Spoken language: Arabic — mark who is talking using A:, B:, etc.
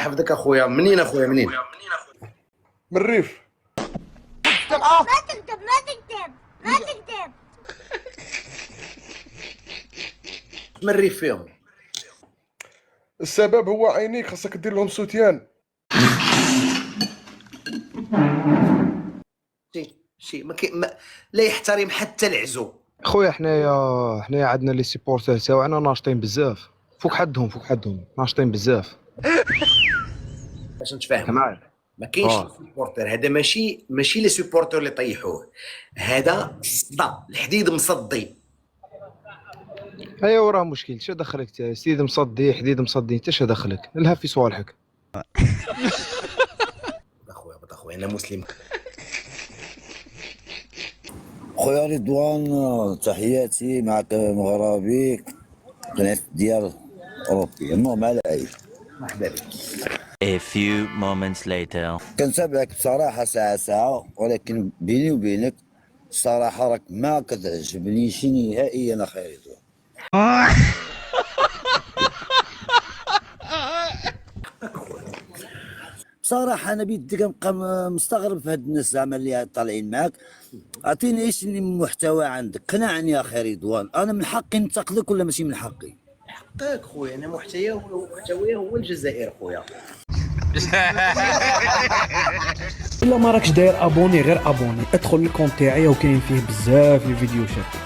A: يحفظك اخويا. منين اخويا منين؟
B: من الريف.
C: ما تكتب ما تكتب ما تكتب.
A: من الريف فيهم.
B: السبب هو عينيك، خاصك دير لهم سوتيان.
A: شي لا يحترم حتى العزو.
D: خويا حنايا عندنا لي سيبورتور تاعنا ناشطين بزاف، فوق حدهم ناشطين بزاف.
A: باش نتفاهم
D: معايا.
A: ما كاينش سيبورتر. هذا ماشي لي سيبورتر اللي طيحوه، هذا الصدى الحديد مصدي.
D: ايوا راه مشكل، شو دخلك انت سيد مصدي حديد مصدي، انت شو دخلك؟ نلها في صوالحك
A: اخويا انا مسلم.
E: خويا رضوان تحياتي معك مغربي قناة ديال اوروبي. المهم على عيد
A: مرحبا بك.
F: A few moments later.
E: كنتابعك بصراحة ساعة ولكن بيني وبينك الصراحة راك ما كتعجبنيش نهائيا اخي رضوان. بصراحة أنا بدي كنبقى مستغرب في هاد الناس زعما اللي طالعين معاك. أعطيني إيش اللي محتوى عندك، قنعني يا أخي رضوان. أنا من حقي ننتقدك ولا ماشي من حقي؟
A: حقك خويا، أنا محتوى هو الجزائر خويا.
G: الا ما راكش داير ابوني غير ابوني، ادخل الكونت تاعي وكاين فيه بزاف الفيديوهات.